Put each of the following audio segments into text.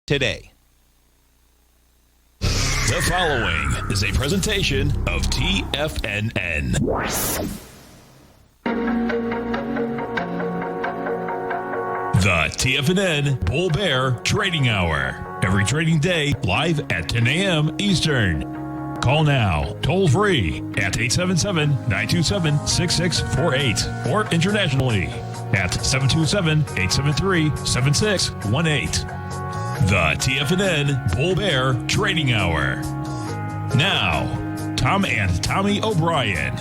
today. The following is a presentation of TFNN. The TFNN Bull Bear Trading Hour. Every trading day, live at 10 a.m. Eastern. Call now, toll free at 877-927-6648 or internationally at 727-873-7618. The TFNN Bull Bear Trading Hour. Now, Tom and Tommy O'Brien.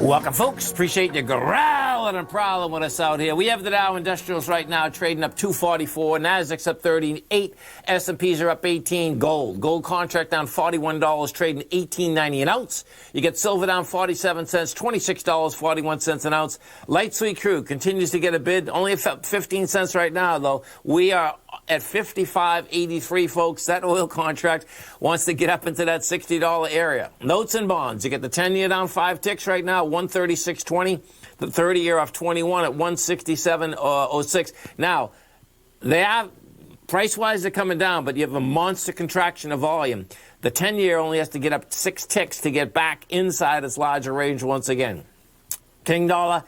Welcome, folks. Appreciate you growling and prowling with us out here. We have the Dow Industrials right now trading up 244. Nasdaq's up 38. S&Ps are up 18. Gold contract down $41, trading $18.90 an ounce. You get silver down 47 cents, $26.41 an ounce. Light sweet crude continues to get a bid, only at 15 cents right now, though. We are at 55.83, folks. That oil contract wants to get up into that $60 area. Notes and bonds. You get the 10-year down 5 ticks right now, 136.20. The 30-year off 21 at 167.06. Now, they have price-wise they're coming down, but you have a monster contraction of volume. The 10-year only has to get up 6 ticks to get back inside its larger range once again. King dollar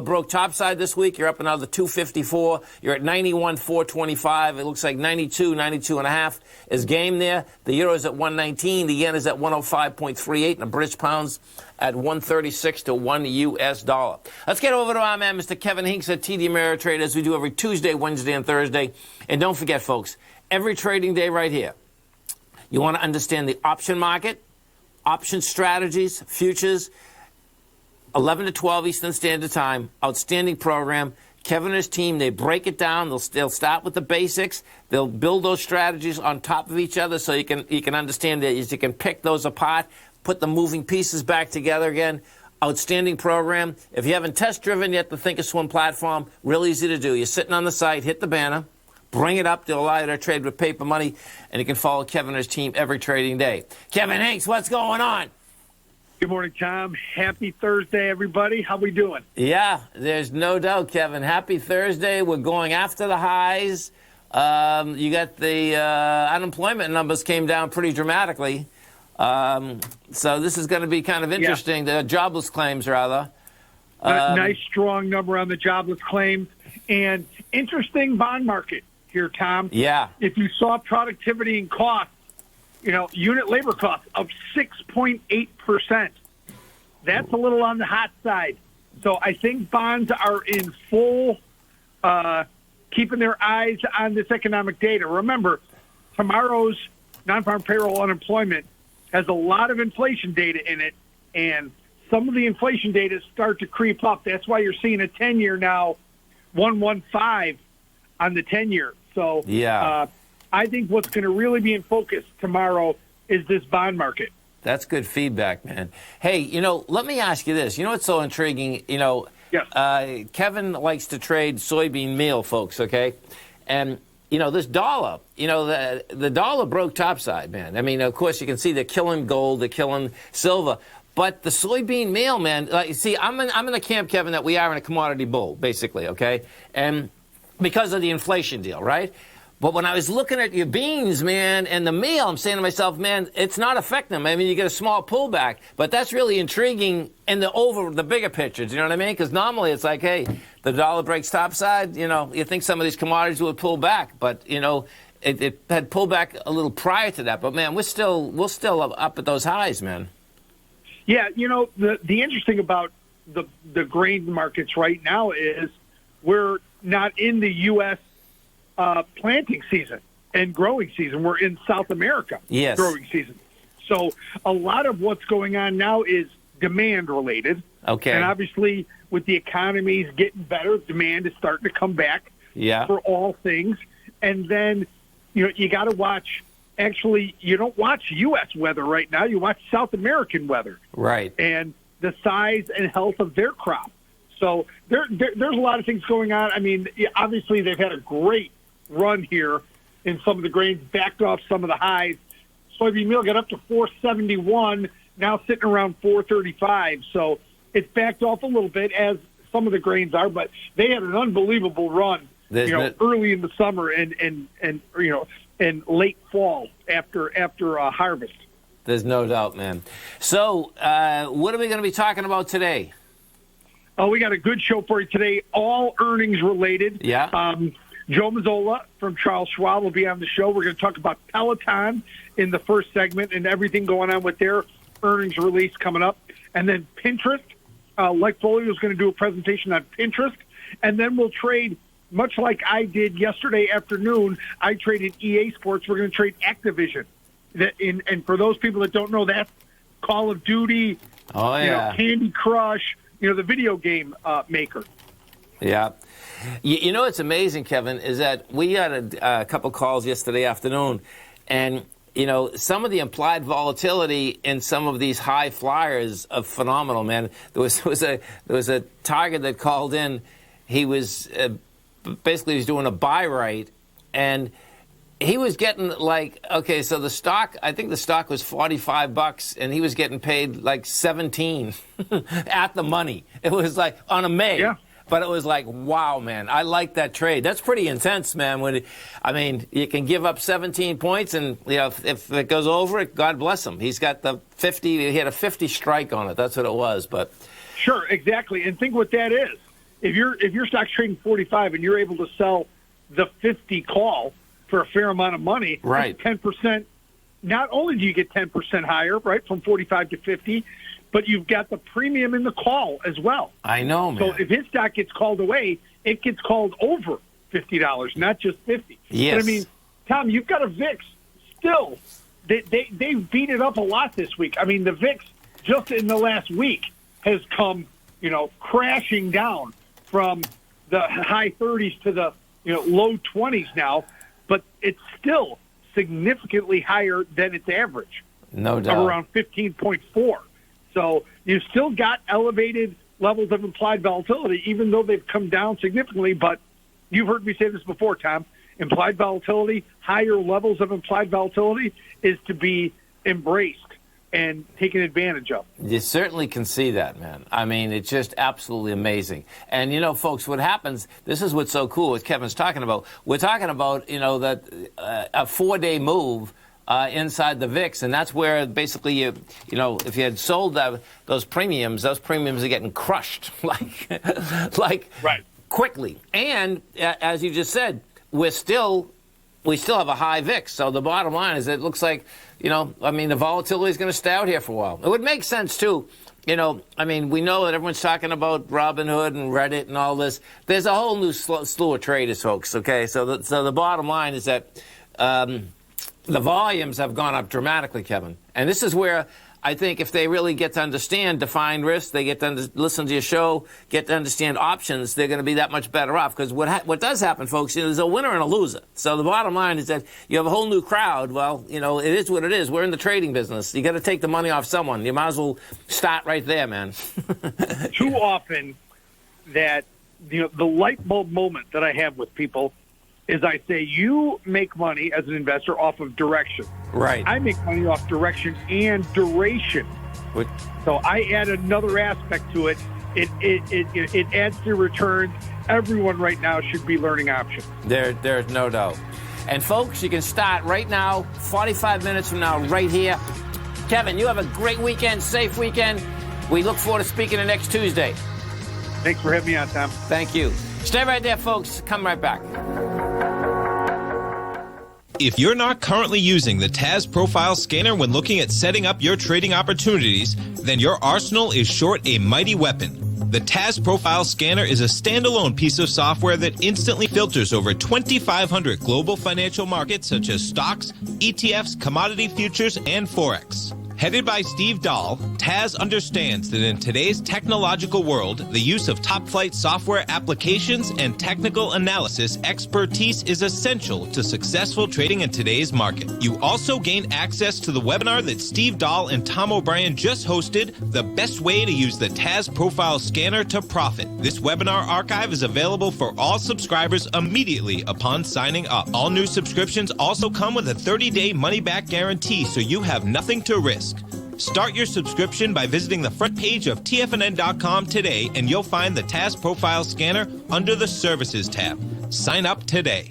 broke topside this week. You're up another 254. You're at 91.425. It looks like 92 and a half is game there. The euro is at 119. The yen is at 105.38, and the British pounds at 136 to 1 U.S. dollar. Let's get over to our man, Mr. Kevin Hinks at TD Ameritrade, as we do every Tuesday, Wednesday, and Thursday. And don't forget, folks, every trading day right here, you want to understand the option market, option strategies, futures, 11 to 12 Eastern Standard Time. Outstanding program. Kevin and his team, they break it down. They'll start with the basics. They'll build those strategies on top of each other so you can understand that you can pick those apart, put the moving pieces back together again. Outstanding program. If you haven't test-driven yet the Thinkorswim platform, real easy to do. You're sitting on the site, hit the banner, bring it up. They'll allow you to trade with paper money, and you can follow Kevin and his team every trading day. Kevin Hanks, what's going on? Good morning, Tom. Happy Thursday, everybody. How we doing? Yeah, there's no doubt, Kevin. Happy Thursday. We're going after the highs. You got the unemployment numbers came down pretty dramatically. So this is going to be kind of interesting. Yeah. The jobless claims, rather. Nice, strong number on the jobless claims. And interesting bond market here, Tom. Yeah. If you saw productivity and costs, unit labor costs up 6.8%. That's a little on the hot side. So I think bonds are in full, keeping their eyes on this economic data. Remember, tomorrow's non-farm payroll unemployment has a lot of inflation data in it, and some of the inflation data start to creep up. That's why you're seeing a 10-year now, 115 on the 10-year. So yeah. I think what's going to really be in focus tomorrow is this bond market. That's good feedback, man. Hey, let me ask you this. You know what's so intriguing? Yes. Kevin likes to trade soybean meal, folks, okay? And, this dollar, the dollar broke topside, man. I mean, of course, you can see they're killing gold, they're killing silver. But the soybean meal, man, I'm in the camp, Kevin, that we are in a commodity bull, basically, okay? And because of the inflation deal, right? But when I was looking at your beans, man, and the meal, I'm saying to myself, man, it's not affecting them. I mean, you get a small pullback, but that's really intriguing in the bigger picture. Do you know what I mean? Because normally it's like, hey, the dollar breaks topside. You think some of these commodities would pull back, but it had pulled back a little prior to that. But man, we're still up at those highs, man. Yeah, the interesting about the grain markets right now is we're not in the U.S. Planting season and growing season. We're in South America growing season. So a lot of what's going on now is demand related. Okay. And obviously with the economies getting better, demand is starting to come back for all things. And then, you got to watch, actually, you don't watch U.S. weather right now. You watch South American weather. Right. And the size and health of their crop. So there's a lot of things going on. I mean, obviously they've had a great run here in some of the grains, backed off some of the highs. Soybean meal got up to 471, now sitting around 435. So it's backed off a little bit, as some of the grains are, but they had an unbelievable run early in the summer and late fall after harvest. There's no doubt, man. So, what are we going to be talking about today? Oh, we got a good show for you today, all earnings related. Yeah. Joe Mazzola from Charles Schwab will be on the show. We're going to talk about Peloton in the first segment and everything going on with their earnings release coming up. And then Pinterest. Like Foley is going to do a presentation on Pinterest. And then we'll trade, much like I did yesterday afternoon, I traded EA Sports. We're going to trade Activision. And for those people that don't know, that's Call of Duty, Candy Crush, the video game maker. Yeah. You know what's amazing, Kevin, is that we had a couple calls yesterday afternoon, and, some of the implied volatility in some of these high flyers are phenomenal, man. There was a target that called in. He was basically doing a buy right, and he was getting so the stock, I think the stock was $45, and he was getting paid like 17 at the money. It was like on a May. Yeah. But it was like, wow, man, I like that trade. That's pretty intense, man. You can give up 17 points, and if it goes over it, God bless him. He's got the 50. He had a 50 strike on it. That's what it was. But sure, exactly. And think what that is. If your stock's trading 45 and you're able to sell the 50 call for a fair amount of money, right? 10%. Not only do you get 10% higher, right, from 45 to 50. But you've got the premium in the call as well. I know, man. So if his stock gets called away, it gets called over $50, not just $50. Yes. But Tom, you've got a VIX still. They beat it up a lot this week. The VIX just in the last week has come, crashing down from the high 30s to the low 20s now, but it's still significantly higher than its average. No doubt. Of around 15.4. So you've still got elevated levels of implied volatility, even though they've come down significantly. But you've heard me say this before, Tom. Implied volatility, higher levels of implied volatility is to be embraced and taken advantage of. You certainly can see that, man. It's just absolutely amazing. And, folks, what happens, this is what's so cool what Kevin's talking about. We're talking about, that a 4-day move inside the VIX, and that's where basically if you had sold those premiums are getting crushed like right. quickly. And as you just said, we still have a high VIX. So the bottom line is it looks like the volatility is going to stay out here for a while. It would make sense too. We know that everyone's talking about Robinhood and Reddit and all this. There's a whole new slew of traders, folks. Okay, so the bottom line is that. The volumes have gone up dramatically, Kevin. And this is where I think if they really get to understand defined risk, they get to listen to your show, get to understand options, they're going to be that much better off. Because what does happen, folks, there's a winner and a loser. So the bottom line is that you have a whole new crowd. Well, it is what it is. We're in the trading business. You got to take the money off someone. You might as well start right there, man. Too often that, the light bulb moment that I have with people is I say, you make money as an investor off of direction. Right. I make money off direction and duration. What? So I add another aspect to it. It adds to returns. Everyone right now should be learning options. There's no doubt. And folks, you can start right now, 45 minutes from now, right here. Kevin, you have a great weekend, safe weekend. We look forward to speaking to next Tuesday. Thanks for having me on, Tom. Thank you. Stay right there, folks. Come right back. If you're not currently using the TAS Profile Scanner when looking at setting up your trading opportunities, then your arsenal is short a mighty weapon. The TAS Profile Scanner is a standalone piece of software that instantly filters over 2,500 global financial markets such as stocks, ETFs, commodity futures, and Forex. Headed by Steve Dahl, TAS understands that in today's technological world, the use of top-flight software applications and technical analysis expertise is essential to successful trading in today's market. You also gain access to the webinar that Steve Dahl and Tom O'Brien just hosted, The Best Way to Use the TAS Profile Scanner to Profit. This webinar archive is available for all subscribers immediately upon signing up. All new subscriptions also come with a 30-day money-back guarantee, so you have nothing to risk. Start your subscription by visiting the front page of TFNN.com today, and you'll find the TAS Profile Scanner under the Services tab. Sign up today.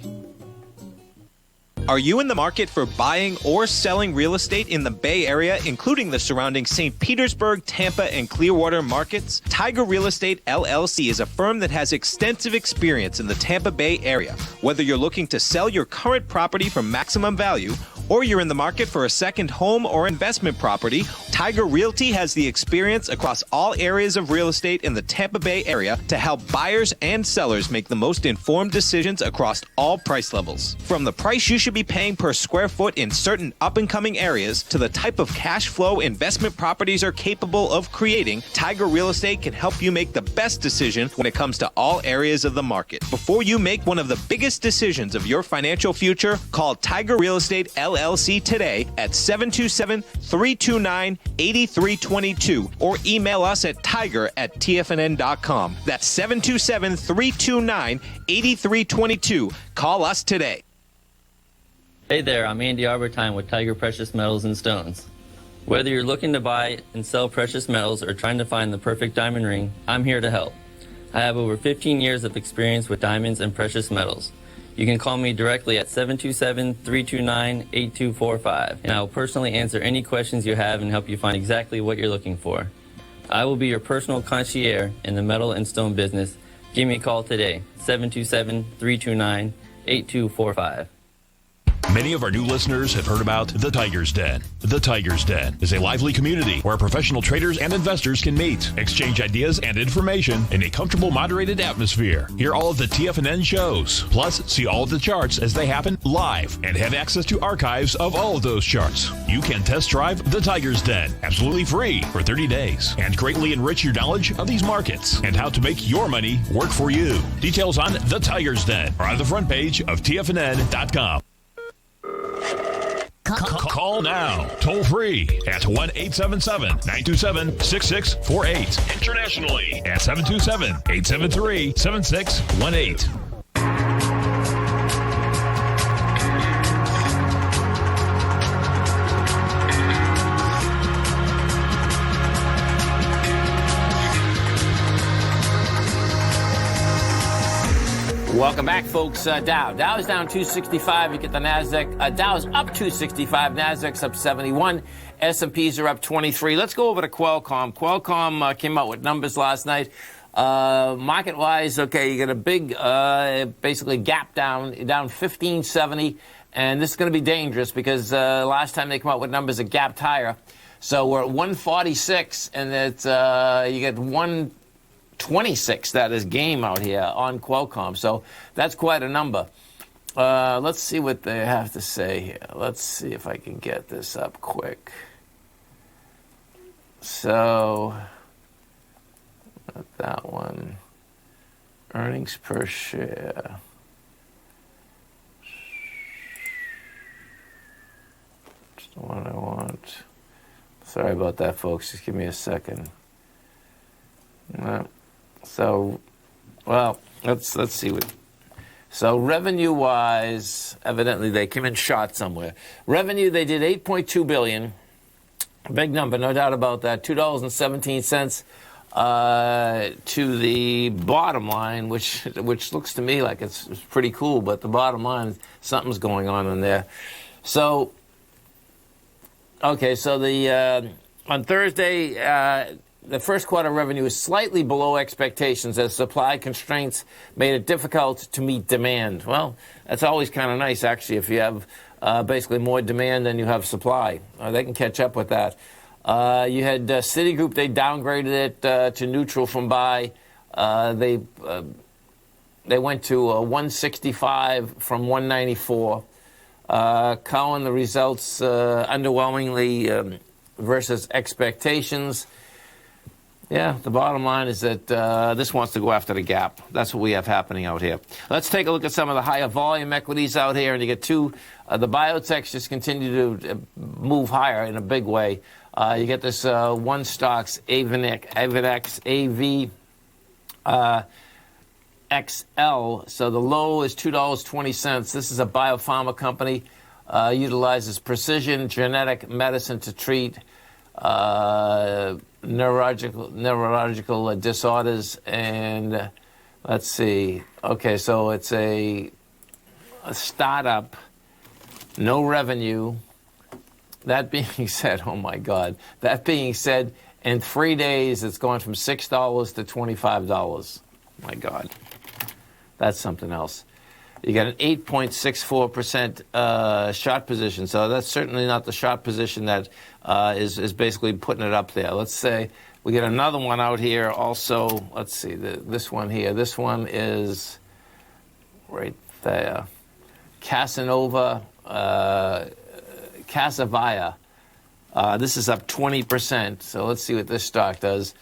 Are you in the market for buying or selling real estate in the Bay Area, including the surrounding St. Petersburg, Tampa, and Clearwater markets? Tiger Real Estate LLC is a firm that has extensive experience in the Tampa Bay area. Whether you're looking to sell your current property for maximum value, or you're in the market for a second home or investment property, Tiger Realty has the experience across all areas of real estate in the Tampa Bay area to help buyers and sellers make the most informed decisions across all price levels. From the price you should be paying per square foot in certain up-and-coming areas to the type of cash flow investment properties are capable of creating, Tiger Real Estate can help you make the best decision when it comes to all areas of the market. Before you make one of the biggest decisions of your financial future, call Tiger Real Estate LLC today at 727-329-8322 or email us at tiger@tfnn.com. That's 727-329-8322. Call us today. Hey there, I'm Andy Arbertine with Tiger Precious Metals and Stones. Whether you're looking to buy and sell precious metals or trying to find the perfect diamond ring, I'm here to help. I have over 15 years of experience with diamonds and precious metals. You can call me directly at 727-329-8245, and I will personally answer any questions you have and help you find exactly what you're looking for. I will be your personal concierge in the metal and stone business. Give me a call today, 727-329-8245. Many of our new listeners have heard about The Tiger's Den. The Tiger's Den is a lively community where professional traders and investors can meet, exchange ideas and information in a comfortable, moderated atmosphere. Hear all of the TFNN shows, plus see all of the charts as they happen live and have access to archives of all of those charts. You can test drive The Tiger's Den absolutely free for 30 days and greatly enrich your knowledge of these markets and how to make your money work for you. Details on The Tiger's Den are on the front page of TFNN.com. Call now, toll free at 1-877-927-6648. Internationally at 727-873-7618. Welcome back, folks. Dow is down 265. You get the NASDAQ. Dow's up 265. NASDAQ's up 71. S&Ps are up 23. Let's go over to Qualcomm. Qualcomm came out with numbers last night. Market-wise, okay, you get a big, basically gap down 1570. And this is going to be dangerous because last time they come out with numbers, it gapped higher. So we're at 146, and it's you get 126, that is game out here on Qualcomm. So that's quite a number. Let's see what they have to say here. Let's see if I can get this up quick. So, not that one. Earnings per share. That's the one I want. Sorry about that, folks. Just give me a second. So, well, let's see what. So revenue-wise, evidently they came in short somewhere. Revenue, they did $8.2 billion. Big number, no doubt about that. $2.17 to the bottom line, which looks to me like it's pretty cool. But the bottom line, something's going on in there. So, okay, so the on Thursday. The first quarter revenue is slightly below expectations as supply constraints made it difficult to meet demand. Well, that's always kind of nice, actually, if you have basically more demand than you have supply. They can catch up with that. You had Citigroup, they downgraded it to neutral from buy. They went to 165 from 194. Cowen, the results underwhelmingly versus expectations. Yeah, the bottom line is that this wants to go after the gap. That's what we have happening out here. Let's take a look at some of the higher volume equities out here. And you get two. The biotechs just continue to move higher in a big way. You get this one stocks, AVX, XL. So the low is $2.20. This is a biopharma company. Utilizes precision genetic medicine to treat neurological disorders, and Let's see. Okay, so it's a startup, no revenue. That being said, oh my God. That being said, in 3 days, it's gone from $6 to $25. My God. That's something else. You got an 8.64% short position. So that's certainly not the short position that is basically putting it up there. Let's say we get another one out here also. Let's see, this one here. This one is right there. Casanova, Casavia. This is up 20%. So let's see what this stock does.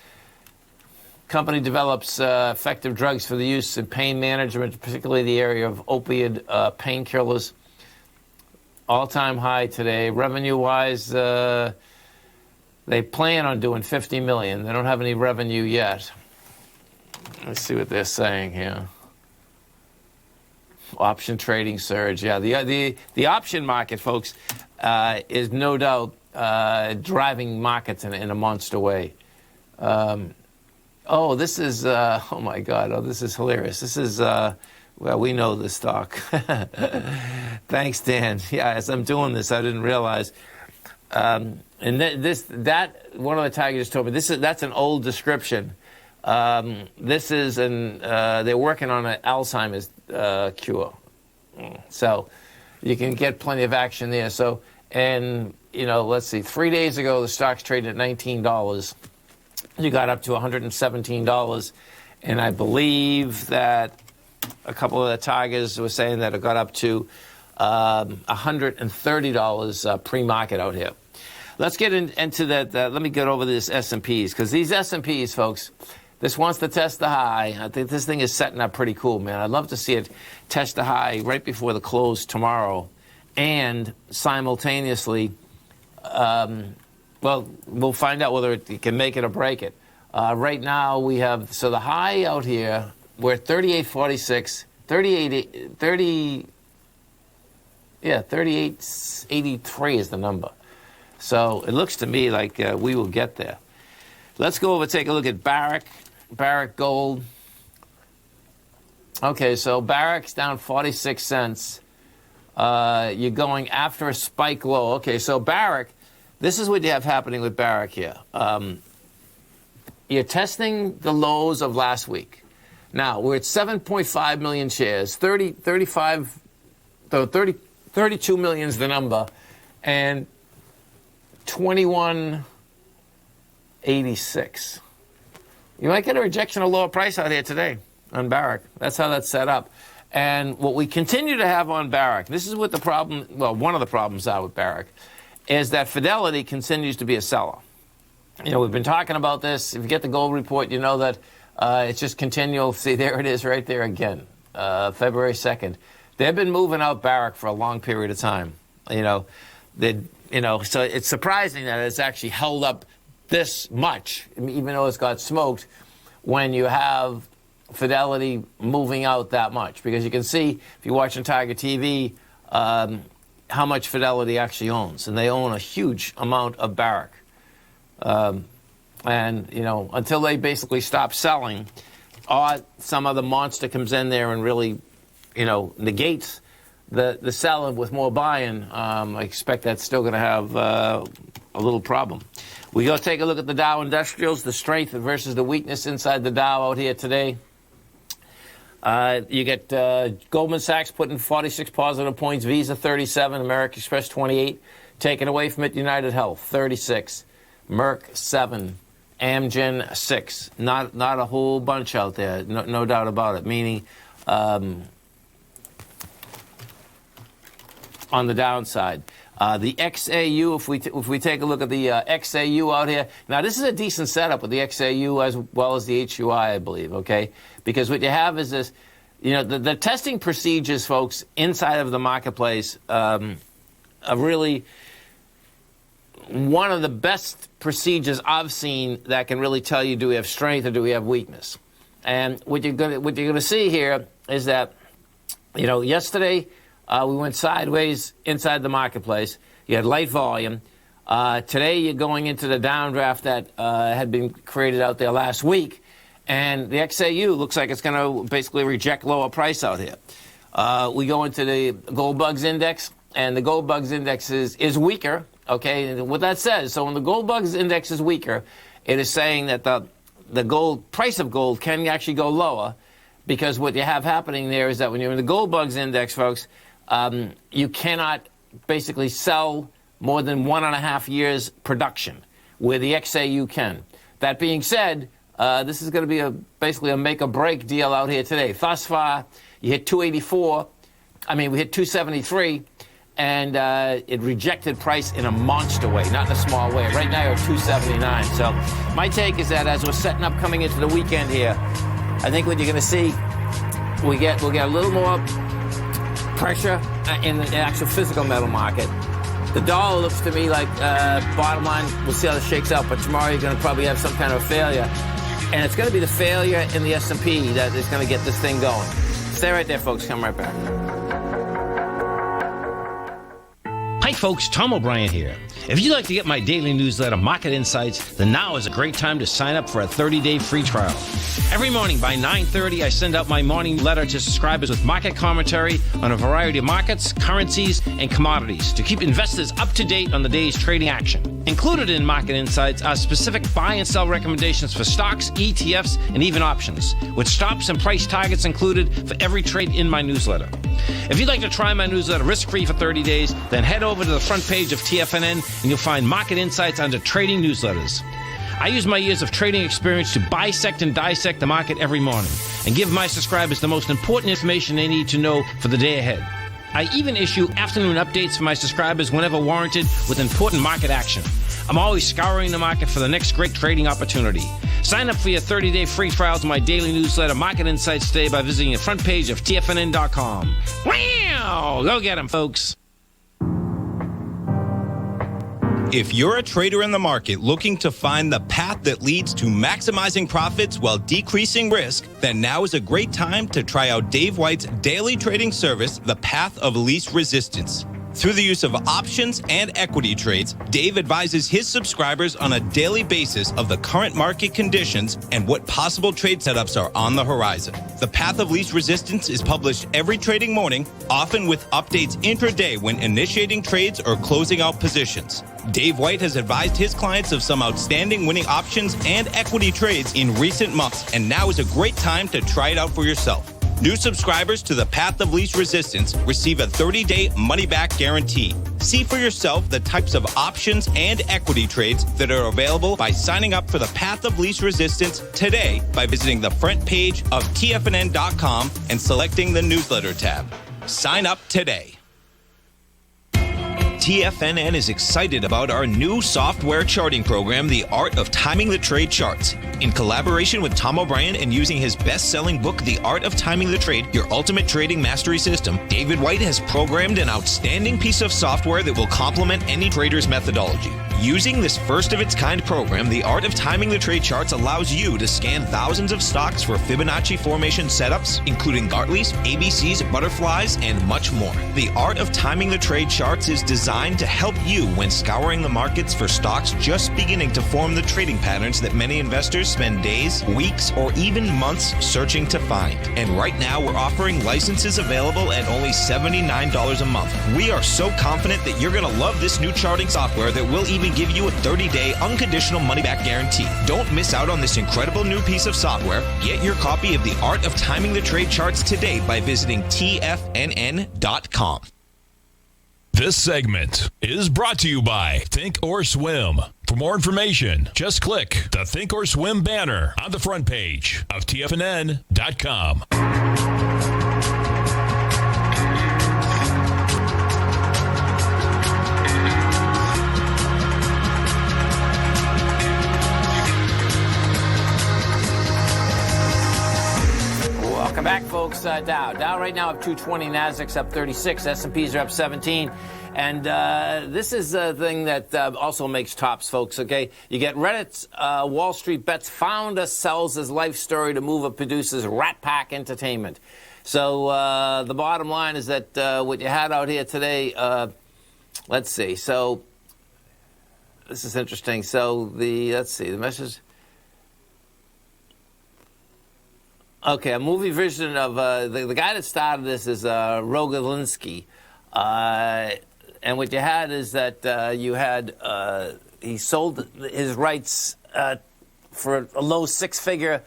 Company develops effective drugs for the use in pain management, particularly the area of opioid painkillers. All-time high today. Revenue-wise, they plan on doing $50 million. They don't have any revenue yet. Let's see what they're saying here. Option trading surge. Yeah, the option market, folks, is no doubt driving markets in a monster way. Oh, this is, oh my God, oh, this is hilarious. This is, well, we know this stock. Thanks, Dan. Yeah, as I'm doing this, I didn't realize. And that one of the tigers told me, that's an old description. This is they're working on an Alzheimer's cure. So you can get plenty of action there. So, and, you know, let's see, 3 days ago, the stock's traded at $19. You got up to $117. And I believe that a couple of the tigers were saying that it got up to $130 pre-market out here. Let's get into that. Let me get over this S&Ps, because these S&Ps, folks, this wants to test the high. I think this thing is setting up pretty cool, man. I'd love to see it test the high right before the close tomorrow. And simultaneously, well, we'll find out whether it can make it or break it. Right now we have, so the high out here, we're at 38.46, 38.83 is the number. So it looks to me like we will get there. Let's go over and take a look at Barrick Gold. Okay, so Barrick's down 46 cents. You're going after a spike low. Okay, so Barrick, this is what you have happening with Barrick here. You're testing the lows of last week. Now, we're at 7.5 million shares. 32 million is the number. And 21.86. You might get a rejection of lower price out here today on Barrick. That's how that's set up. And what we continue to have on Barrick, this is what the problem, well, one of the problems are with Barrick, is that Fidelity continues to be a seller. You know, we've been talking about this. If you get the gold report, you know that it's just continual. See, there it is right there again, February 2nd. They've been moving out Barrick for a long period of time. So it's surprising that it's actually held up this much, even though it's got smoked, when you have Fidelity moving out that much. Because you can see, if you're watching Tiger TV, how much Fidelity actually owns. And they own a huge amount of Barrick. And, until they basically stop selling, or some other monster comes in there and really, negates the selling with more buying, I expect that's still going to have a little problem. We go take a look at the Dow Industrials, the strength versus the weakness inside the Dow out here today. You get Goldman Sachs putting 46 positive points, Visa 37, American Express 28, taken away from it, United Health 36, Merck 7, Amgen 6. Not a whole bunch out there, no doubt about it. Meaning, on the downside. The XAU, if we take a look at the XAU out here, now this is a decent setup with the XAU as well as the HUI, I believe, okay? Because what you have is this, the testing procedures, folks, inside of the marketplace are really one of the best procedures I've seen that can really tell you, do we have strength or do we have weakness? And what you're gonna see here is that, yesterday, we went sideways inside the marketplace. You had light volume. Today you're going into the downdraft that had been created out there last week. And the XAU looks like it's going to basically reject lower price out here. We go into the Gold Bugs Index, and the Gold Bugs Index is weaker, okay? And what that says, so when the Gold Bugs Index is weaker, it is saying that the gold price of gold can actually go lower, because what you have happening there is that when you're in the Gold Bugs Index, folks, you cannot basically sell more than 1.5 years production, where the XAU can. That being said, this is going to be basically a make-or-break deal out here today. Thus far, you hit 284. We hit 273, and it rejected price in a monster way, not in a small way. Right now, you're at 279. So my take is that as we're setting up coming into the weekend here, I think what you're going to see, we'll get a little more pressure in the actual physical metal market. The dollar looks to me like, bottom line, we'll see how this shakes out, but tomorrow you're going to probably have some kind of failure. And it's going to be the failure in the S&P that is going to get this thing going. Stay right there, folks. Come right back. Hi, folks. Tom O'Brien here. If you'd like to get my daily newsletter, Market Insights, then now is a great time to sign up for a 30-day free trial. Every morning by 9:30, I send out my morning letter to subscribers with market commentary on a variety of markets, currencies, and commodities to keep investors up to date on the day's trading action. Included in Market Insights are specific buy and sell recommendations for stocks, ETFs, and even options, with stops and price targets included for every trade in my newsletter. If you'd like to try my newsletter risk-free for 30 days, then head over to the front page of TFNN and you'll find Market Insights under Trading Newsletters. I use my years of trading experience to bisect and dissect the market every morning and give my subscribers the most important information they need to know for the day ahead. I even issue afternoon updates for my subscribers whenever warranted with important market action. I'm always scouring the market for the next great trading opportunity. Sign up for your 30-day free trial to my daily newsletter, Market Insights, today by visiting the front page of TFNN.com. Wow! Go get them, folks. If you're a trader in the market looking to find the path that leads to maximizing profits while decreasing risk, then now is a great time to try out Dave White's daily trading service, The Path of Least Resistance. Through the use of options and equity trades, Dave advises his subscribers on a daily basis of the current market conditions and what possible trade setups are on the horizon. The Path of Least Resistance is published every trading morning, often with updates intraday when initiating trades or closing out positions. Dave White has advised his clients of some outstanding winning options and equity trades in recent months, and now is a great time to try it out for yourself. New subscribers to the Path of Least Resistance receive a 30-day money-back guarantee. See for yourself the types of options and equity trades that are available by signing up for the Path of Least Resistance today by visiting the front page of TFNN.com and selecting the newsletter tab. Sign up today. TFNN is excited about our new software charting program, The Art of Timing the Trade Charts. In collaboration with Tom O'Brien and using his best-selling book, The Art of Timing the Trade, Your Ultimate Trading Mastery System, David White has programmed an outstanding piece of software that will complement any trader's methodology. Using this first-of-its-kind program, The Art of Timing the Trade Charts allows you to scan thousands of stocks for Fibonacci formation setups, including Gartley's, ABC's, butterflies, and much more. The Art of Timing the Trade Charts is designed to help you when scouring the markets for stocks just beginning to form the trading patterns that many investors spend days, weeks, or even months searching to find. And right now, we're offering licenses available at only $79 a month. We are so confident that you're going to love this new charting software that will even give you a 30-day unconditional money-back guarantee. Don't miss out on this incredible new piece of software. Get your copy of The Art of Timing the Trade Charts today by visiting TFNN.com. This segment is brought to you by Think or Swim. For more information, just click the Think or Swim banner on the front page of TFNN.com. Welcome back, folks. Dow right now up 220, Nasdaq's up 36, S&Ps are up 17. And this is a thing that also makes tops, folks, okay? You get Reddit's Wall Street Bets founder sells his life story to move up produces Rat Pack Entertainment. So the bottom line is that what you had out here today, let's see. So this is interesting. So the message. Okay, a movie version of the guy that started this is Rogolinsky. And what you had is that you had he sold his rights for a low six-figure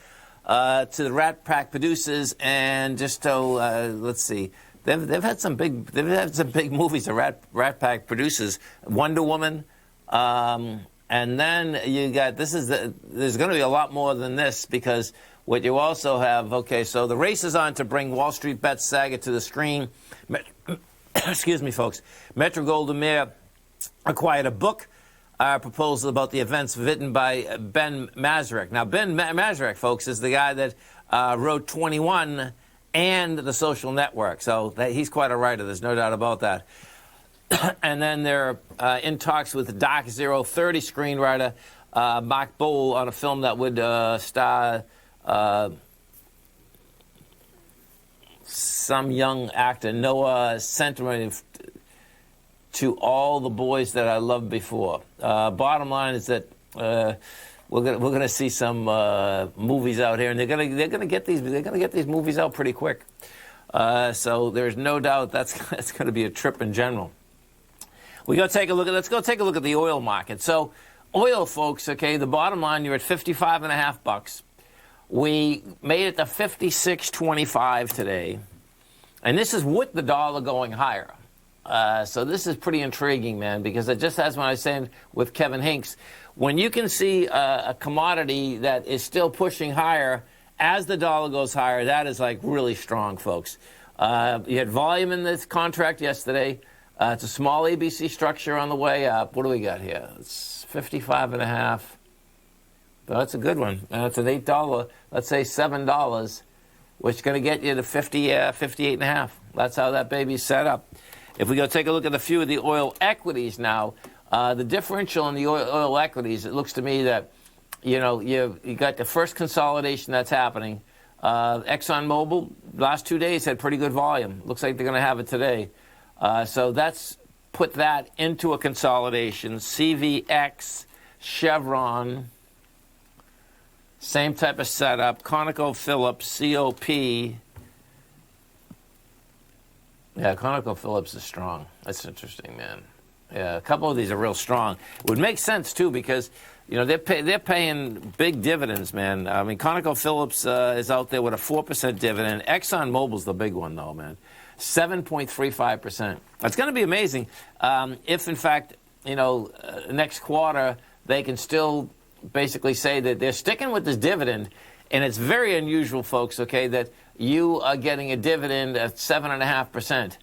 to the Rat Pack producers, and just to let's see, they've had some big movies. The Rat Pack producers, Wonder Woman, and then you got there's going to be a lot more than this, because what you also have. Okay, so the race is on to bring Wall Street Bets saga to the screen. Excuse me, folks. Metro-Goldwyn-Mayer acquired a book proposal about the events written by Ben Masaryk. Now, Ben Masaryk, folks, is the guy that wrote 21 and The Social Network. So he's quite a writer. There's no doubt about that. And then they're in talks with Dark 030 screenwriter Mark Bowl on a film that would star some young actor, Noah Centinel, to all the boys that I loved before. Bottom line is that we're gonna see some movies out here, and they're gonna get these movies out pretty quick. So there's no doubt that's gonna be a trip in general. Let's go take a look at the oil market. So oil, folks. Okay, the bottom line, you're at $55.50. We made it to 56.25 today, and this is with the dollar going higher. So this is pretty intriguing, man, because it just as when I was saying with Kevin Hinks, when you can see a commodity that is still pushing higher as the dollar goes higher, that is like really strong, folks. You had volume in this contract yesterday. It's a small ABC structure on the way up. What do we got here? It's 55.5. Well, that's a good one. It's an $8, let's say $7, which is going to get you to 58.5. That's how that baby's set up. If we go take a look at a few of the oil equities now, the differential in the oil equities, it looks to me that, you got the first consolidation that's happening. ExxonMobil, last 2 days had pretty good volume. Looks like they're going to have it today. So that's put that into a consolidation. CVX, Chevron, same type of setup. ConocoPhillips, COP. Yeah, ConocoPhillips is strong. That's interesting, man. Yeah, a couple of these are real strong. It would make sense, too, because, they're paying big dividends, man. I mean, ConocoPhillips is out there with a 4% dividend. ExxonMobil's the big one, though, man. 7.35%. It's going to be amazing if, in fact, next quarter they can still basically say that they're sticking with this dividend. And it's very unusual, folks, okay, that you are getting a dividend at 7.5%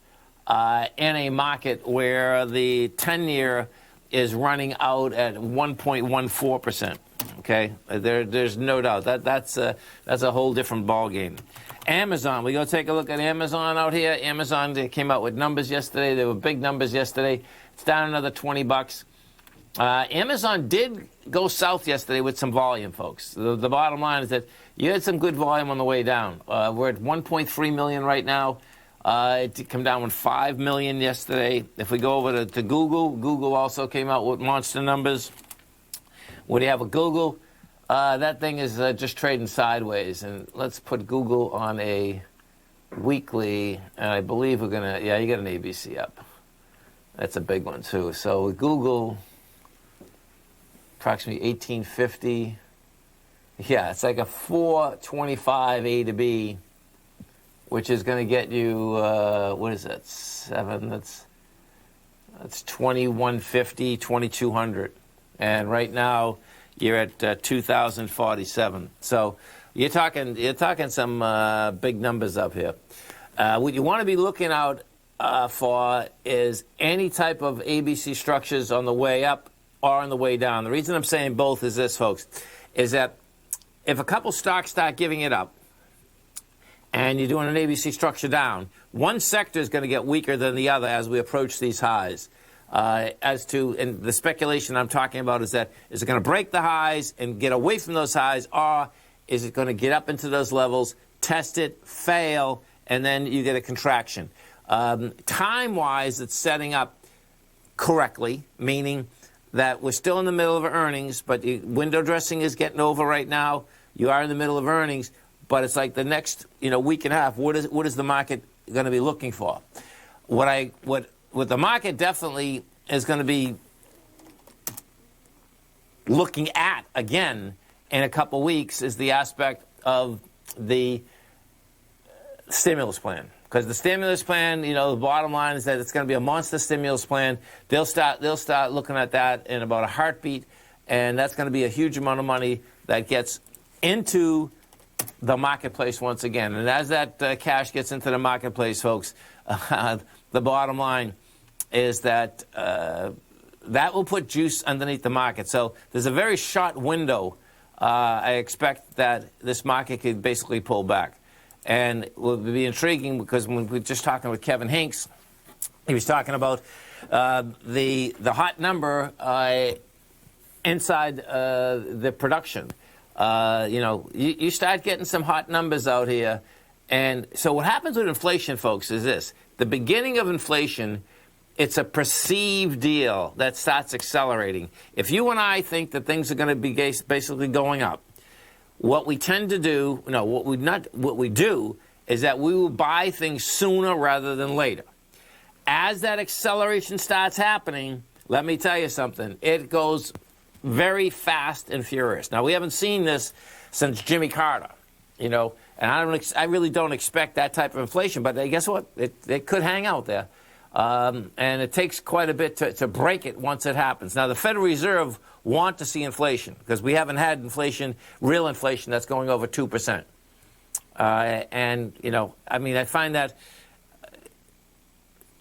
in a market where the 10-year is running out at 1.14%. Okay, there's no doubt that's a whole different ballgame. Amazon, we go take a look at Amazon out here. Amazon, they came out with numbers yesterday. They were big numbers yesterday. It's down another $20. Amazon did go south yesterday with some volume, folks. The bottom line is that you had some good volume on the way down. We're at 1.3 million right now. It did come down with 5 million yesterday. If we go over to Google, Google also came out with monster numbers. What do you have with Google? That thing is just trading sideways. And let's put Google on a weekly. And I believe we're going to, you got an ABC up. That's a big one, too. So with Google, approximately 1850. Yeah, it's like a 425 A to B, which is going to get you, what is that, 7? That's 2150, 2200. And right now, you're at 2047. So you're talking some big numbers up here. What you want to be looking out for is any type of ABC structures on the way up or on the way down. The reason I'm saying both is this, folks, is that if a couple stocks start giving it up and you're doing an ABC structure down, one sector is going to get weaker than the other as we approach these highs. And the speculation I'm talking about is that, is it going to break the highs and get away from those highs, or is it going to get up into those levels, test it, fail, and then you get a contraction? Time-wise, it's setting up correctly, meaning that we're still in the middle of earnings, but window dressing is getting over right now. You are in the middle of earnings, but it's like the next week and a half. What is the market going to be looking for? What the market definitely is going to be looking at again in a couple weeks is the aspect of the stimulus plan. Because the stimulus plan, the bottom line is that it's going to be a monster stimulus plan. They'll start looking at that in about a heartbeat, and that's going to be a huge amount of money that gets into the marketplace once again. And as that cash gets into the marketplace, folks, the bottom line is that that will put juice underneath the market. So there's a very short window. I expect that this market could basically pull back. And it will be intriguing because when we were just talking with Kevin Hinks, he was talking about the hot number inside the production. You start getting some hot numbers out here. And so what happens with inflation, folks, is this. The beginning of inflation, it's a perceived deal that starts accelerating. If you and I think that things are going to be basically going up, what we tend to do, what we do is that we will buy things sooner rather than later. As that acceleration starts happening, let me tell you something, it goes very fast and furious. Now, we haven't seen this since Jimmy Carter, and I really don't expect that type of inflation, but guess what? It could hang out there. And it takes quite a bit to break it once it happens. Now, the Federal Reserve want to see inflation because we haven't had inflation, real inflation, that's going over 2%. I find that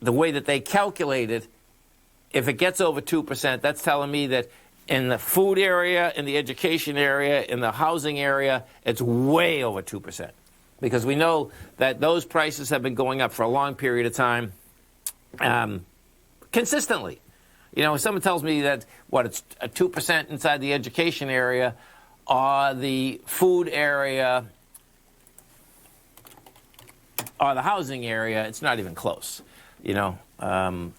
the way that they calculate it, if it gets over 2%, that's telling me that in the food area, in the education area, in the housing area, it's way over 2%. Because we know that those prices have been going up for a long period of time. Consistently. If someone tells me that, it's a 2% inside the education area or the food area or the housing area, it's not even close. The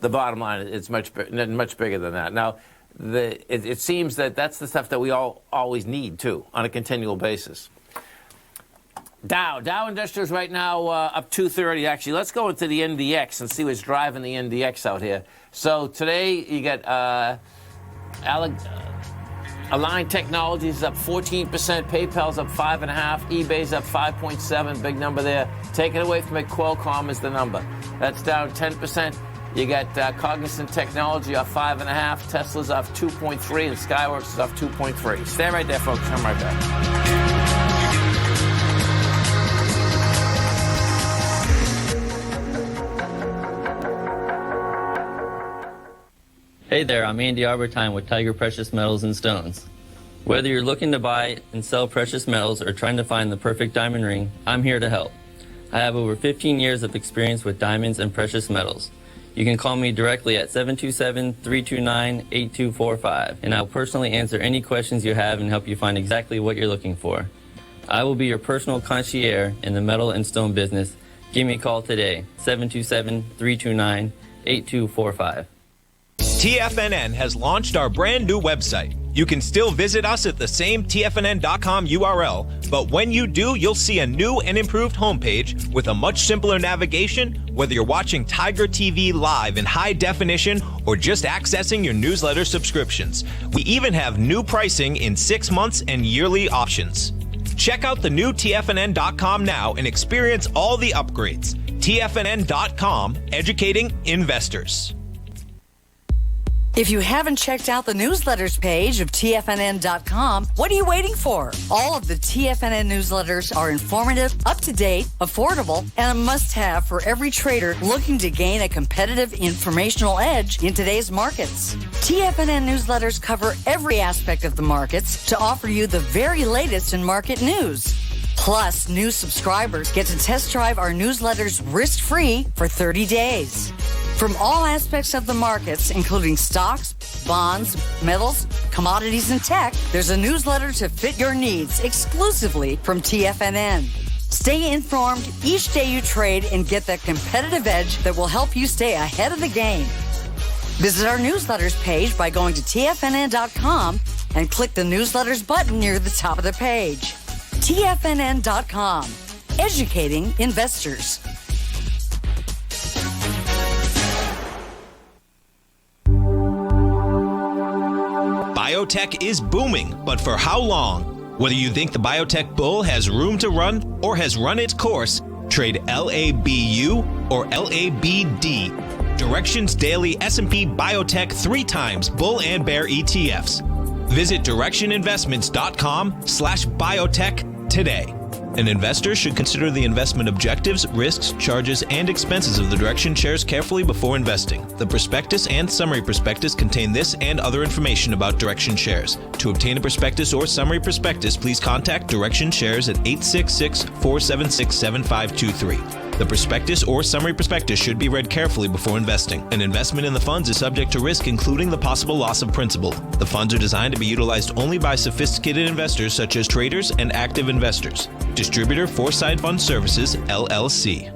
bottom line is much bigger than that. Now, it seems that that's the stuff that we all always need, too, on a continual basis. Dow Industrials right now up 230. Actually, let's go into the NDX and see what's driving the NDX out here. So today you get Align Technologies up 14%, PayPal's up 5.5%, eBay's up 5.7%, big number there. Take it away from it, Qualcomm is the number. That's down 10%. You got Cognizant Technology off 5.5%, Tesla's off 2.3%, and Skyworks is off 2.3%. Stay right there, folks. I'm right back. Hey there, I'm Andy Arbertine with Tiger Precious Metals and Stones. Whether you're looking to buy and sell precious metals or trying to find the perfect diamond ring, I'm here to help. I have over 15 years of experience with diamonds and precious metals. You can call me directly at 727-329-8245, and I'll personally answer any questions you have and help you find exactly what you're looking for. I will be your personal concierge in the metal and stone business. Give me a call today, 727-329-8245. TFNN has launched our brand new website. You can still visit us at the same TFNN.com URL, but when you do, you'll see a new and improved homepage with a much simpler navigation, whether you're watching Tiger TV live in high definition or just accessing your newsletter subscriptions. We even have new pricing in 6 months and yearly options. Check out the new TFNN.com now and experience all the upgrades. TFNN.com, educating investors. If you haven't checked out the newsletters page of TFNN.com, what are you waiting for? All of the TFNN newsletters are informative, up-to-date, affordable, and a must-have for every trader looking to gain a competitive informational edge in today's markets. TFNN newsletters cover every aspect of the markets to offer you the very latest in market news. Plus, new subscribers get to test drive our newsletters risk-free for 30 days. From all aspects of the markets, including stocks, bonds, metals, commodities, and tech, there's a newsletter to fit your needs exclusively from TFNN. Stay informed each day you trade and get that competitive edge that will help you stay ahead of the game. Visit our newsletters page by going to TFNN.com and click the newsletters button near the top of the page. TFNN.com. Educating investors. Biotech is booming, but for how long? Whether you think the biotech bull has room to run or has run its course, trade LABU or LABD. Direction's daily S&P Biotech 3 times bull and bear ETFs. Visit directioninvestments.com/biotech today. An investor should consider the investment objectives, risks, charges, and expenses of the Direction shares carefully before investing. The prospectus and summary prospectus contain this and other information about Direction shares. To obtain a prospectus or summary prospectus, please contact Direction shares at 866-476-7523. The prospectus or summary prospectus should be read carefully before investing. An investment in the funds is subject to risk, including the possible loss of principal. The funds are designed to be utilized only by sophisticated investors such as traders and active investors. Distributor Foreside Fund Services, LLC.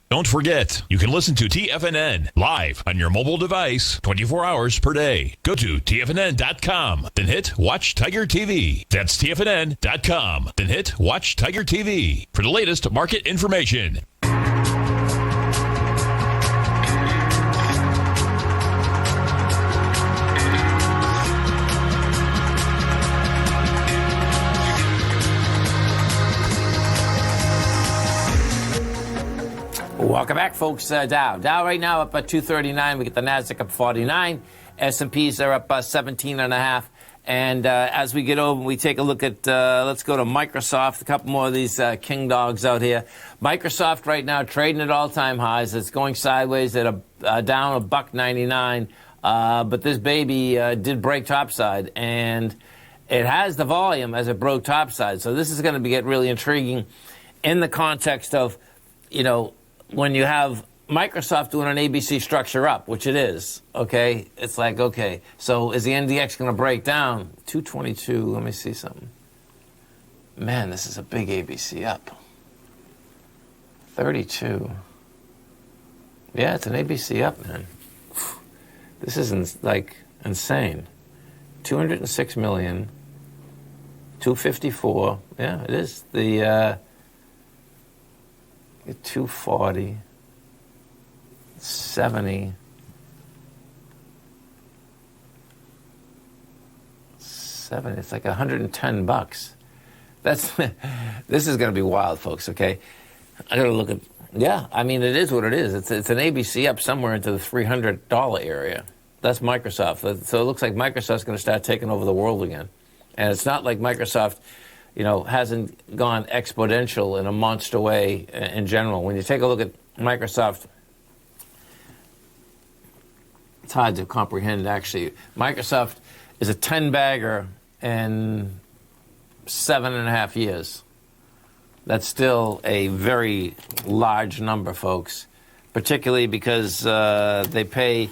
Don't forget, you can listen to TFNN live on your mobile device 24 hours per day. Go to TFNN.com, then hit Watch Tiger TV. That's TFNN.com, then hit Watch Tiger TV for the latest market information. Welcome back, folks. Dow right now up at 239. We get the Nasdaq up 49. S&Ps are up 17.5. And as we get over, we take a look at, let's go to Microsoft. A couple more of these king dogs out here. Microsoft right now trading at all-time highs. It's going sideways at down $1.99. But this baby did break topside, and it has the volume as it broke topside. So this is going to get really intriguing in the context of, you know, when you have Microsoft doing an ABC structure up, which it is, okay, it's like, okay, so is the NDX going to break down? 222, let me see something. Man, this is a big ABC up. 32. Yeah, it's an ABC up, man. This is like insane. 206 million, 254. Yeah, it is. The 240, 70, 70. It's like $110. That's this is going to be wild, folks. Okay, I got to look at. Yeah, I mean it is what it is. It's an ABC up somewhere into the $300 area. That's Microsoft. So it looks like Microsoft's going to start taking over the world again, and it's not like Microsoft, you know, hasn't gone exponential in a monster way in general. When you take a look at Microsoft, it's hard to comprehend, actually. Microsoft is a 10-bagger in 7.5 years. That's still a very large number, folks, particularly because they pay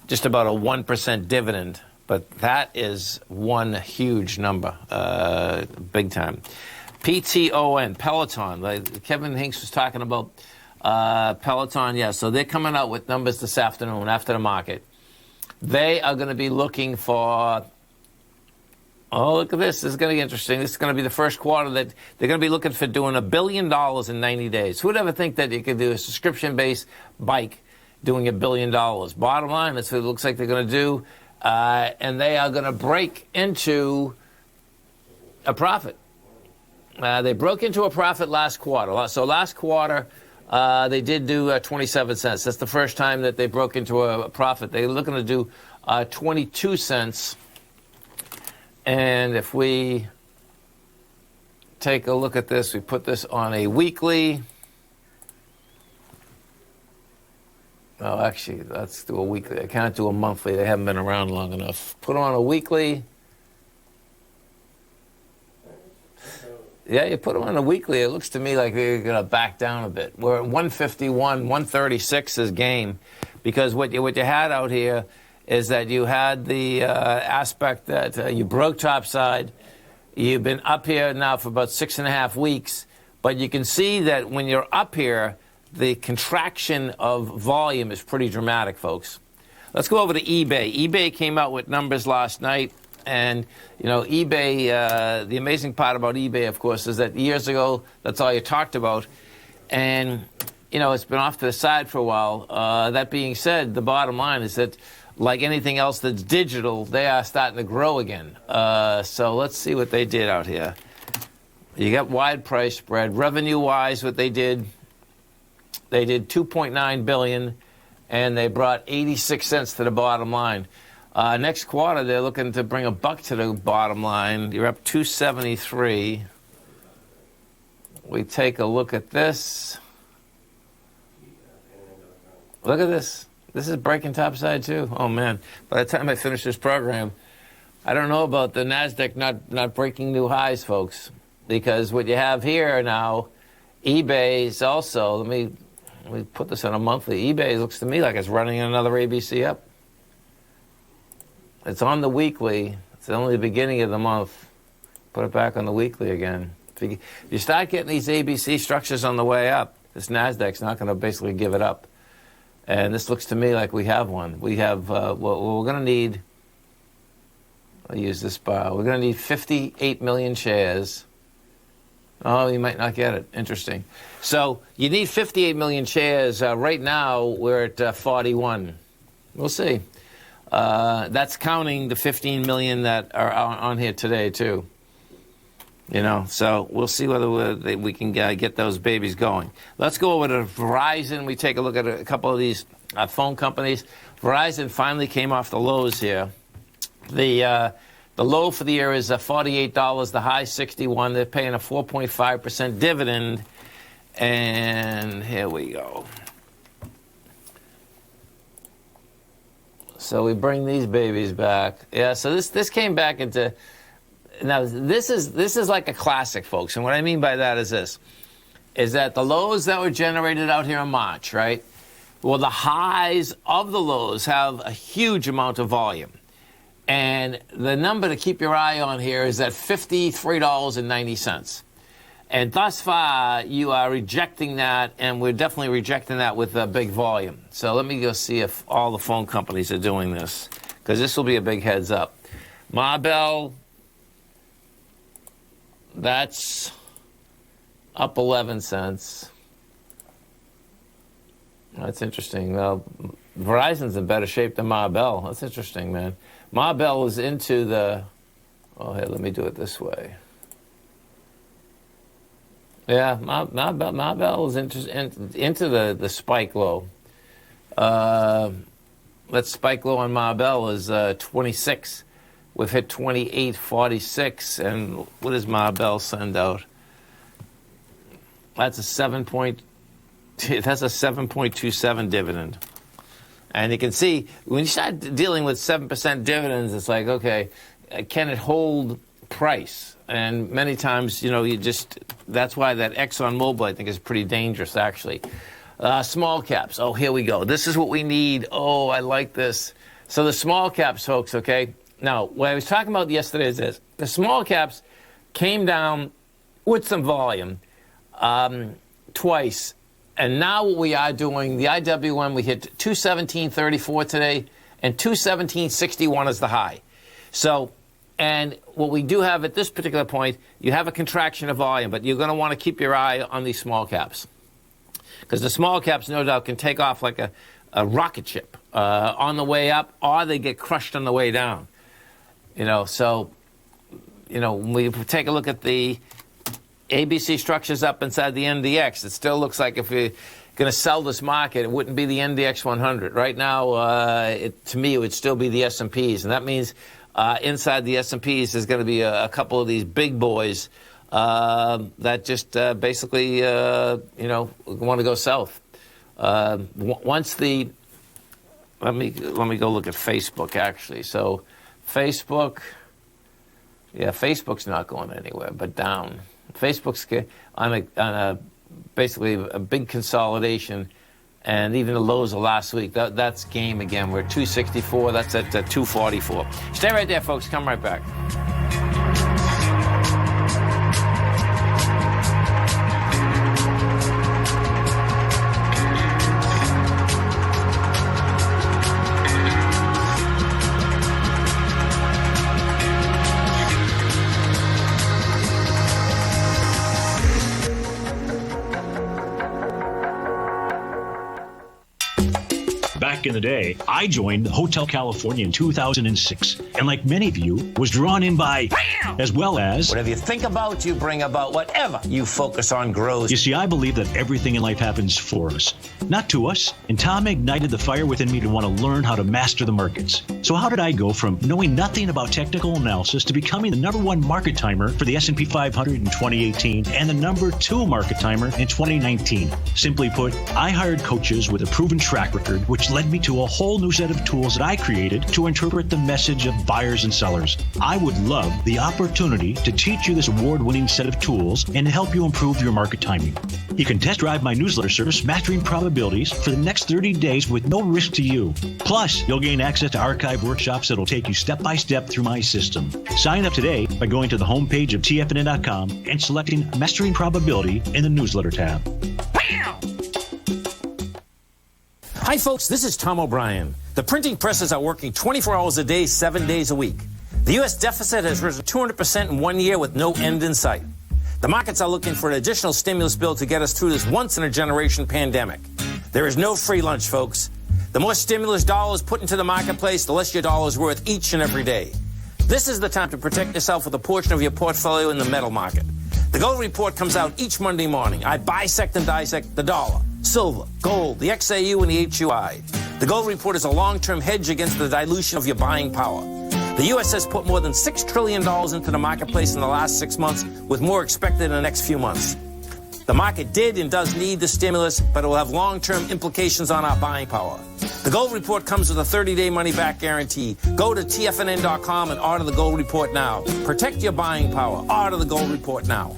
just about a 1% dividend. But that is one huge number, big time. PTON, Peloton. Like Kevin Hinks was talking about Peloton. Yeah, so they're coming out with numbers this afternoon after the market. They are going to be looking for, oh, look at this. This is going to be interesting. This is going to be the first quarter that they're going to be looking for doing $1 billion in 90 days. Who would ever think that you could do a subscription-based bike doing $1 billion? Bottom line, that's what it looks like they're going to do. And they are going to break into a profit. They broke into a profit last quarter. So last quarter, they did do 27 cents. That's the first time that they broke into a profit. They're looking to do 22 cents. And if we take a look at this, we put this on a weekly. Oh, actually, let's do a weekly. I can't do a monthly. They haven't been around long enough. Put on a weekly. Yeah, you put them on a weekly. It looks to me like they're going to back down a bit. We're at 151, 136 is game. Because what you had out here is that you had the aspect that you broke topside. You've been up here now for about 6.5 weeks. But you can see that when you're up here, the contraction of volume is pretty dramatic, folks. Let's go over to eBay. eBay came out with numbers last night, And, eBay, the amazing part about eBay, of course, is that years ago, that's all you talked about. And, it's been off to the side for a while. That being said, the bottom line is that, like anything else that's digital, they are starting to grow again. So let's see what they did out here. You got wide price spread. Revenue-wise, what they did $2.9 billion, and they brought 86 cents to the bottom line. Next quarter, they're looking to bring $1 to the bottom line. You're up 273. We take a look at this. Look at this. This is breaking topside, too. Oh, man. By the time I finish this program, I don't know about the NASDAQ not breaking new highs, folks. Because what you have here now, eBay is also, let me put this on a monthly. eBay looks to me like it's running another ABC up. It's on the weekly. It's only the beginning of the month. Put it back on the weekly again. If you start getting these ABC structures on the way up, this NASDAQ's not going to basically give it up. And this looks to me like we have one. We have, we're going to need, I'll use this bar. We're going to need 58 million shares. Oh, you might not get it. Interesting. So you need 58 million shares. Right now, we're at 41. We'll see. That's counting the 15 million that are on here today, too. So we'll see whether we can get those babies going. Let's go over to Verizon. We take a look at a couple of these phone companies. Verizon finally came off the lows here. The low for the year is $48, the high $61. They're paying a 4.5% dividend. And here we go. So we bring these babies back. Yeah, so this came back into... Now, this is like a classic, folks. And what I mean by that is this, is that the lows that were generated out here in March, right? Well, the highs of the lows have a huge amount of volume. And the number to keep your eye on here is at $53.90. And thus far, you are rejecting that, and we're definitely rejecting that with a big volume. So let me go see if all the phone companies are doing this, because this will be a big heads up. Marbell, that's up 11 cents. That's interesting. Well, Verizon's in better shape than Marbell. That's interesting, man. Marbell is into the... Oh, hey, let me do it this way. Yeah, Marbell is into the spike low. That spike low on Marbell is 26. We've hit 28.46, and what does Marbell send out? That's a 7.27 dividend. And you can see, when you start dealing with 7% dividends, it's like, okay, can it hold price? And many times, that's why that ExxonMobil, I think, is pretty dangerous, actually. Small caps. Oh, here we go. This is what we need. Oh, I like this. So the small caps, folks, okay? Now, what I was talking about yesterday is this. The small caps came down with some volume twice. And now what we are doing, the IWM, we hit 217.34 today, and 217.61 is the high. So, and what we do have at this particular point, you have a contraction of volume, but you're going to want to keep your eye on these small caps. Because the small caps, no doubt, can take off like a rocket ship on the way up, or they get crushed on the way down. So, when we take a look at the ABC structures up inside the NDX, it still looks like if you're going to sell this market, it wouldn't be the NDX 100. Right now, to me, it would still be the S&Ps. And that means inside the S&Ps, there's going to be a couple of these big boys that just basically, want to go south. Once the... Let me go look at Facebook, actually. So Facebook... Yeah, Facebook's not going anywhere, but down. Facebook's on a basically a big consolidation, and even the lows of last week, that's game again. We're at 264, that's at 244. Stay right there, folks. Come right back. Back in the day, I joined Hotel California in 2006, and like many of you, was drawn in by, as well as... Whatever you think about, you bring about. Whatever you focus on grows. You see, I believe that everything in life happens for us, not to us. And Tom ignited the fire within me to want to learn how to master the markets. So how did I go from knowing nothing about technical analysis to becoming the #1 market timer for the S&P 500 in 2018 and the #2 market timer in 2019? Simply put, I hired coaches with a proven track record, which led me to a whole new set of tools that I created to interpret the message of buyers and sellers. I would love the opportunity to teach you this award-winning set of tools and to help you improve your market timing. You can test drive my newsletter service, Mastering Probabilities, for the next 30 days with no risk to you. Plus, you'll gain access to archive workshops that'll take you step by step through my system. Sign up today by going to the homepage of TFNN.com and selecting Mastering Probability in the newsletter tab. Hi, folks. This is Tom O'Brien. The printing presses are working 24 hours a day, 7 days a week. The U.S. deficit has risen 200% in 1 year with no end in sight. The markets are looking for an additional stimulus bill to get us through this once-in-a-generation pandemic. There is no free lunch, folks. The more stimulus dollars put into the marketplace, the less your dollar is worth each and every day. This is the time to protect yourself with a portion of your portfolio in the metal market. The Gold Report comes out each Monday morning. I bisect and dissect the dollar, silver, gold, the XAU, and the HUI. The Gold Report is a long-term hedge against the dilution of your buying power. The U.S. has put more than $6 trillion into the marketplace in the last 6 months, with more expected in the next few months. The market did and does need the stimulus, but it will have long-term implications on our buying power. The Gold Report comes with a 30-day money-back guarantee. Go to TFNN.com and order the Gold Report now. Protect your buying power. Order the Gold Report now.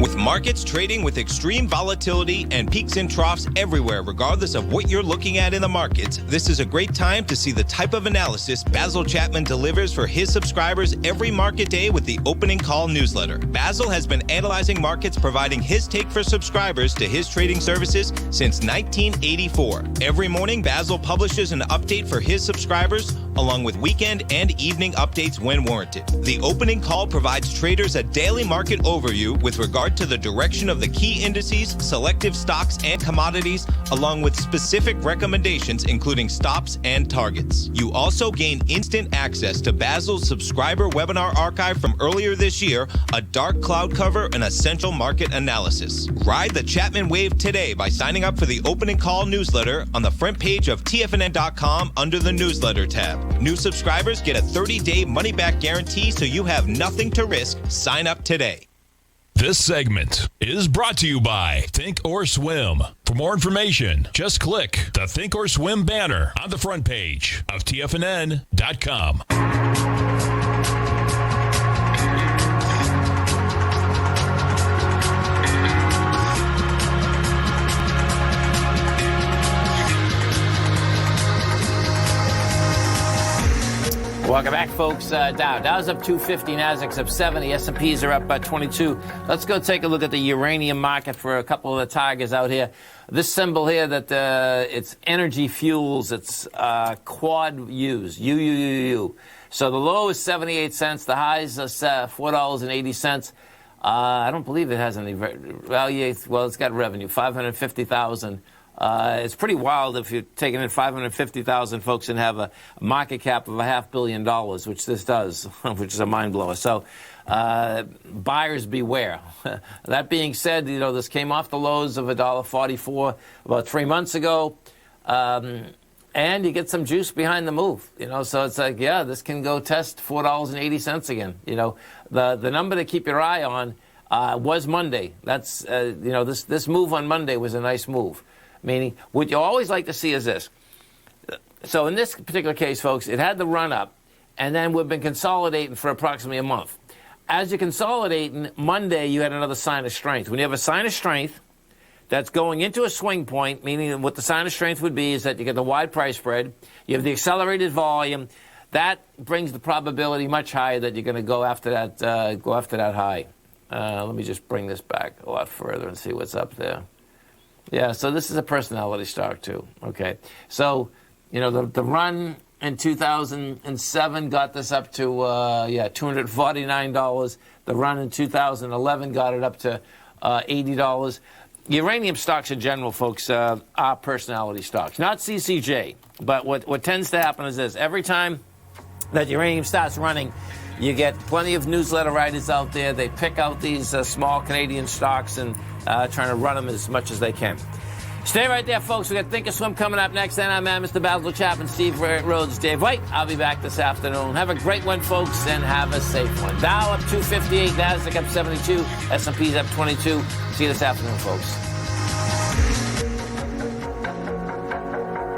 With markets trading with extreme volatility and peaks and troughs everywhere, regardless of what you're looking at in the markets, this is a great time to see the type of analysis Basil Chapman delivers for his subscribers every market day with the Opening Call newsletter. Basil has been analyzing markets, providing his take for subscribers to his trading services since 1984. Every morning, Basil publishes an update for his subscribers, along with weekend and evening updates when warranted. The Opening Call provides traders a daily market overview with regard to the direction of the key indices, selective stocks, and commodities, along with specific recommendations including stops and targets. You also gain instant access to Basil's subscriber webinar archive from earlier this year, a dark cloud cover, and essential market analysis. Ride the Chapman wave today by signing up for the Opening Call newsletter on the front page of TFNN.com under the newsletter tab. New subscribers get a 30-day money-back guarantee, so you have nothing to risk. Sign up today. This segment is brought to you by Think or Swim. For more information, just click the Think or Swim banner on the front page of TFNN.com. Welcome back, folks. Dow's up 250, Nasdaq's up 70, S&Ps are up by 22. Let's go take a look at the uranium market for a couple of the tigers out here. This symbol here, that it's energy fuels, it's quad U's, UUUU. So the low is 78 cents, the high is $4.80. I don't believe it has any value. Well, it's got revenue, 550,000. It's pretty wild if you're taking in 550,000 folks and have a market cap of $500 million, which this does, which is a mind blower. So buyers beware. That being said, you know, this came off the lows of $1.44 about 3 months ago, and you get some juice behind the move. You know, so it's like, yeah, this can go test $4.80 again. You know, the number to keep your eye on was Monday. That's you know, this move on Monday was a nice move. Meaning, what you always like to see is this. So in this particular case, folks, it had the run up, and then we've been consolidating for approximately a month. As you're consolidating, Monday you had another sign of strength. When you have a sign of strength that's going into a swing point, meaning what the sign of strength would be is that you get the wide price spread, you have the accelerated volume, that brings the probability much higher that you're going to go after that high. Let me just bring this back a lot further and see what's up there. Yeah, so this is a personality stock too. Okay, so you know the run in 2007 got this up to $249. The run in 2011 got it up to $80. Uranium stocks in general, folks, are personality stocks. Not CCJ, but what tends to happen is this. Every time that uranium starts running, you get plenty of newsletter writers out there. They pick out these small Canadian stocks and trying to run them as much as they can. Stay right there, folks. We got Think or Swim coming up next. And I'm Mr. Basil Chapman, Steve Rhodes, Dave White. I'll be back this afternoon. Have a great one, folks, and have a safe one. Dow up 258, Nasdaq up 72, S&P's up 22. See you this afternoon, folks.